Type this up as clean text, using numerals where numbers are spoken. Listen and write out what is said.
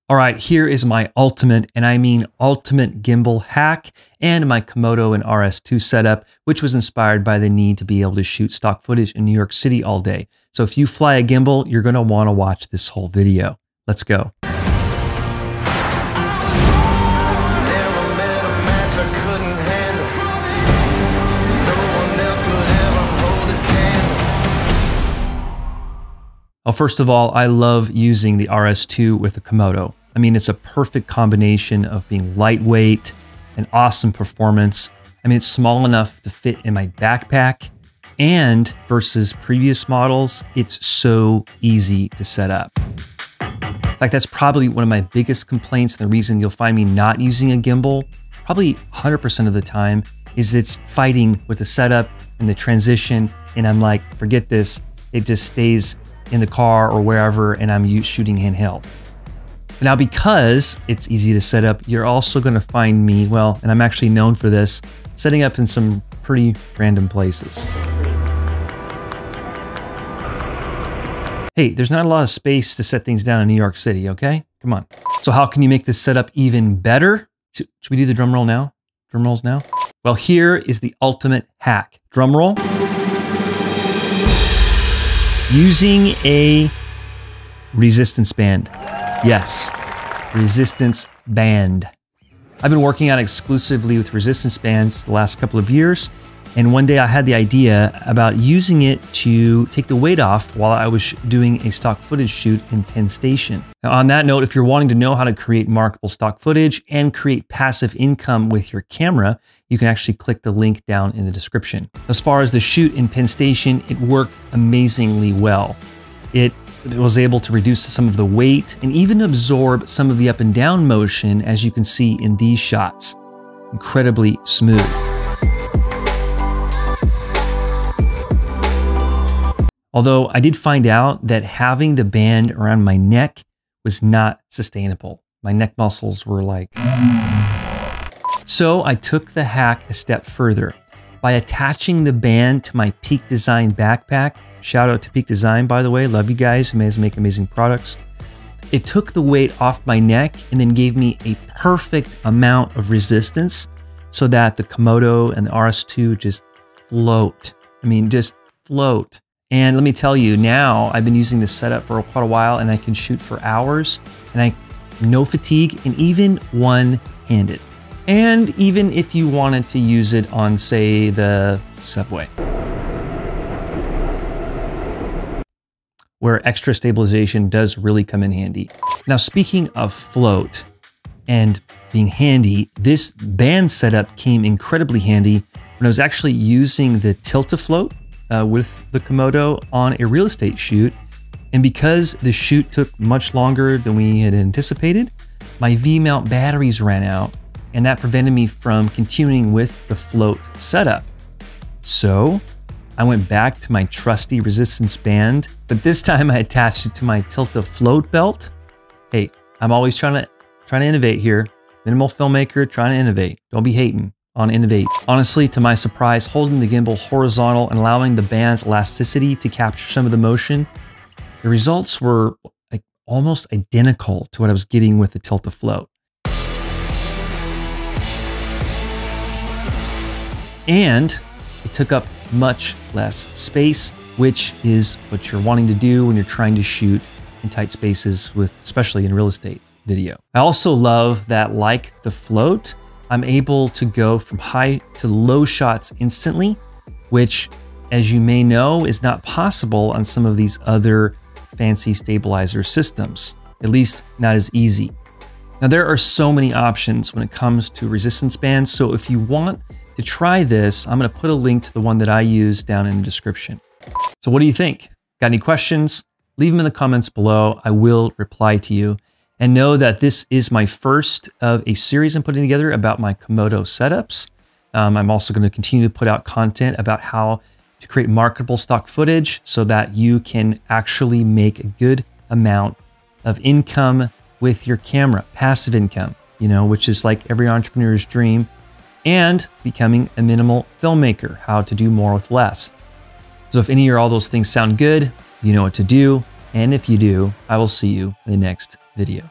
All right, here is my ultimate, and I mean ultimate gimbal hack and my Komodo and RS2 setup, which was inspired by the need to be able to shoot stock footage in New York City all day. So if you fly a gimbal, you're gonna wanna watch this whole video. Let's go. Well, first of all, I love using the RS2 with the Komodo. I mean, it's a perfect combination of being lightweight and awesome performance. I mean, it's small enough to fit in my backpack, and versus previous models, it's so easy to set up. In fact, that's probably one of my biggest complaints, and the reason you'll find me not using a gimbal, probably 100% of the time, is it's fighting with the setup and the transition, and I'm like, forget this, it just stays in the car or wherever, and I'm shooting handheld. Now, because it's easy to set up, you're also gonna find me, well, and I'm actually known for this, setting up in some pretty random places. Hey, there's not a lot of space to set things down in New York City, okay? Come on. So how can you make this setup even better? Should we do the drum roll now? Drum rolls now? Well, here is the ultimate hack. Drum roll. Using a resistance band. Yes, resistance band. I've been working out exclusively with resistance bands the last couple of years, and one day I had the idea about using it to take the weight off while I was doing a stock footage shoot in Penn Station. Now, on that note, if you're wanting to know how to create marketable stock footage and create passive income with your camera, you can actually click the link down in the description. As far as the shoot in Penn Station, it worked amazingly well. It was able to reduce some of the weight and even absorb some of the up and down motion, as you can see in these shots. Incredibly smooth. Although I did find out that having the band around my neck was not sustainable. My neck muscles were like... So I took the hack a step further by attaching the band to my Peak Design backpack. Shout out to Peak Design, by the way. Love you guys. You guys make amazing products. It took the weight off my neck and then gave me a perfect amount of resistance so that the Komodo and the RS2 just float. I mean, just float. And let me tell you, now I've been using this setup for quite a while and I can shoot for hours and no fatigue, and even one-handed. And even if you wanted to use it on, say, the subway, where extra stabilization does really come in handy. Now, speaking of float and being handy, this band setup came incredibly handy when I was actually using the Tilta float with the Komodo on a real estate shoot. And because the shoot took much longer than we had anticipated, my V-mount batteries ran out, and that prevented me from continuing with the float setup. So I went back to my trusty resistance band, but this time I attached it to my Tilta float belt. Hey, I'm always trying to innovate here. Minimal filmmaker, trying to innovate. Don't be hating on innovate. Honestly, to my surprise, holding the gimbal horizontal and allowing the band's elasticity to capture some of the motion, the results were like almost identical to what I was getting with the Tilta float. And it took up much less space, which is what you're wanting to do when you're trying to shoot in tight spaces, especially in real estate video. I also love that, like the float, I'm able to go from high to low shots instantly, which, as you may know, is not possible on some of these other fancy stabilizer systems, at least not as easy. Now, there are so many options when it comes to resistance bands, so if you want to try this, I'm gonna put a link to the one that I use down in the description. So what do you think? Got any questions? Leave them in the comments below. I will reply to you. And know that this is my first of a series I'm putting together about my Komodo setups. I'm also gonna continue to put out content about how to create marketable stock footage so that you can actually make a good amount of income with your camera, passive income, which is like every entrepreneur's dream, and becoming a minimal filmmaker, how to do more with less. So if any or all those things sound good, you know what to do. And if you do, I will see you in the next video.